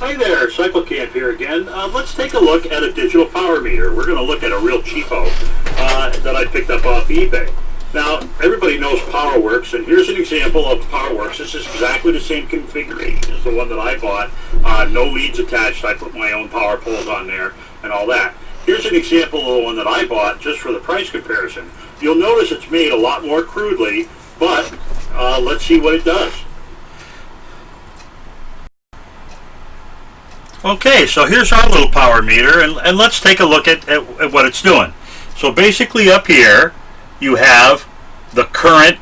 Hi there, Cycle Camp here again. Let's take a look at a digital power meter. We're going to look at a real cheapo that I picked up off eBay. Now, everybody knows PowerWerx, and here's an example of PowerWerx. This is exactly the same configuration as the one that I bought. No leads attached. I put my own power poles on there and all that. Here's an example of the one that I bought just for the price comparison. You'll notice it's made a lot more crudely, but let's see what it does. Okay, so here's our little power meter, and let's take a look at what it's doing. So basically up here, you have the current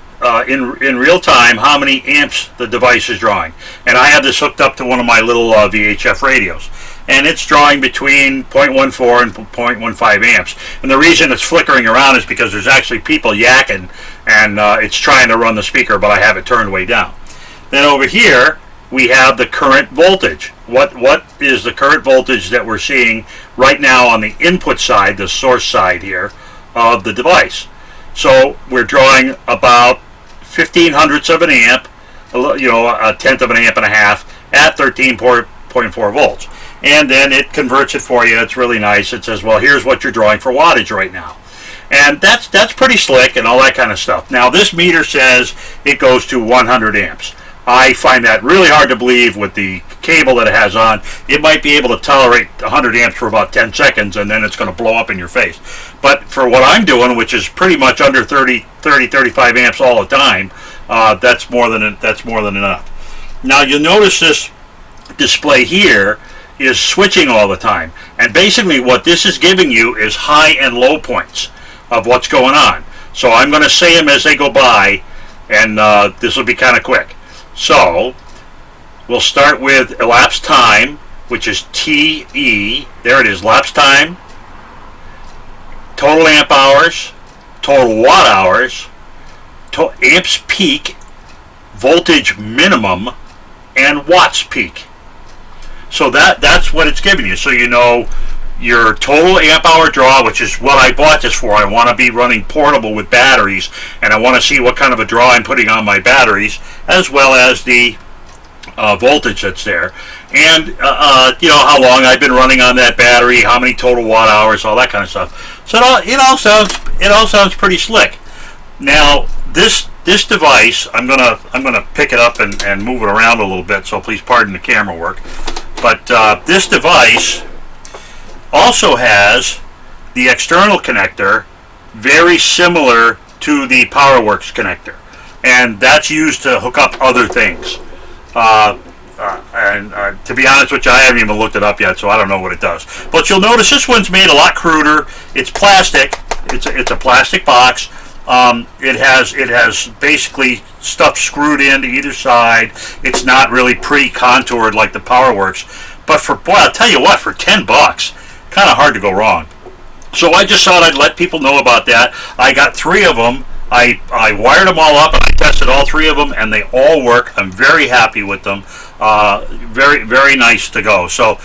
in real time, how many amps the device is drawing. And I have this hooked up to one of my little VHF radios. And it's drawing between 0.14 and 0.15 amps. And the reason it's flickering around is because there's actually people yakking, and it's trying to run the speaker, but I have it turned way down. Then over here, we have the current voltage. What is the current voltage that we're seeing right now on the input side, the source side here, of the device? So we're drawing about 0.15 of an amp, a tenth of an amp and a half at 13.4 volts. And then it converts it for you. It's really nice. It says, well, here's what you're drawing for wattage right now. And that's pretty slick and all that kind of stuff. Now this meter says it goes to 100 amps. I find that really hard to believe with the cable that it has on. It might be able to tolerate 100 amps for about 10 seconds, and then it's going to blow up in your face. But for what I'm doing, which is pretty much under 35 amps all the time, that's more than enough. Now you'll notice this display here is switching all the time, and basically what this is giving you is high and low points of what's going on. So I'm going to say them as they go by, and this will be kind of quick. So we'll start with elapsed time, which is TE. There it is, elapsed time, total amp hours, total watt hours, amps peak, voltage minimum, and watts peak. So that's what it's giving you. So you know your total amp hour draw, which is what I bought this for. I want to be running portable with batteries, and I want to see what kind of a draw I'm putting on my batteries, as well as the voltage that's there, and how long I've been running on that battery, how many total watt hours, all that kind of stuff. So it all sounds pretty slick. Now this device, I'm gonna pick it up and move it around a little bit. So please pardon the camera work. But this device also has the external connector, very similar to the PowerWerx connector, and that's used to hook up other things. To be honest with you, I haven't even looked it up yet, so I don't know what it does. But you'll notice this one's made a lot cruder. It's plastic. It's a plastic box. It has basically stuff screwed into either side. It's not really pre-contoured like the PowerWerx. But I'll tell you what, for $10, kind of hard to go wrong. So I just thought I'd let people know about that. I got 3 of them. I wired them all up and I tested all 3 of them, and they all work. I'm very happy with them. Very, very nice to go. So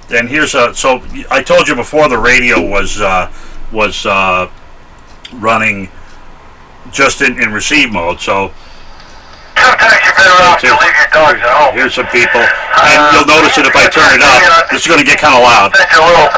and here's so I told you before the radio was running just in receive mode. So sometimes you're better off to leave your dogs at home. Here's some people, and you'll notice that if I turn it up, it's going to get kind of loud. That's a little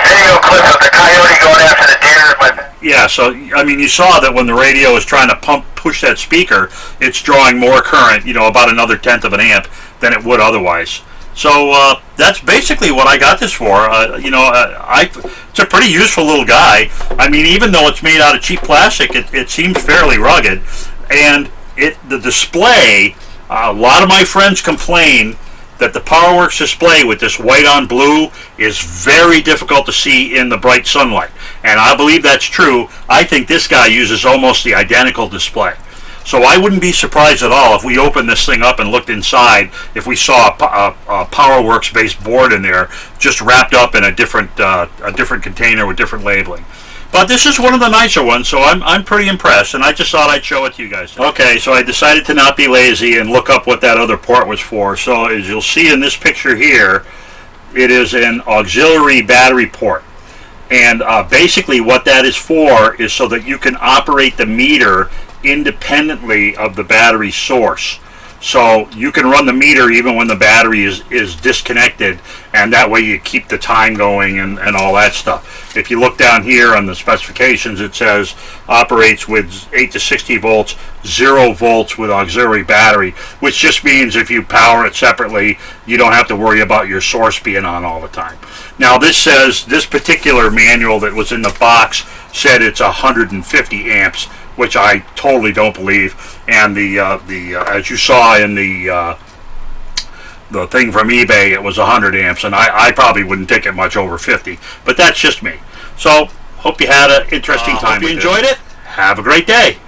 video clip of the coyote going after the deer. Yeah, so I mean, you saw that when the radio is trying to push that speaker, it's drawing more current, about another tenth of an amp than it would otherwise. So that's basically what I got this for. It's a pretty useful little guy. I mean, even though it's made out of cheap plastic, it seems fairly rugged, and the display. A lot of my friends complain that the PowerWerx display with this white on blue is very difficult to see in the bright sunlight, and I believe that's true. I think this guy uses almost the identical display. So I wouldn't be surprised at all if we opened this thing up and looked inside, if we saw a PowerWerx based board in there just wrapped up in a different container with different labeling. But this is one of the nicer ones, so I'm pretty impressed, and I just thought I'd show it to you guys. Okay, so I decided to not be lazy and look up what that other port was for. So as you'll see in this picture here, it is an auxiliary battery port. And basically what that is for is so that you can operate the meter independently of the battery source. So you can run the meter even when the battery is disconnected, and that way you keep the time going and all that stuff. If you look down here on the specifications, it says operates with 8 to 60 volts, 0 volts with auxiliary battery, which just means if you power it separately, you don't have to worry about your source being on all the time. Now this says, this particular manual that was in the box said it's 150 amps, which I totally don't believe. And the as you saw in the thing from eBay, it was 100 amps, and I probably wouldn't take it much over 50. But that's just me. So hope you had an interesting time. Hope you enjoyed it. Have a great day.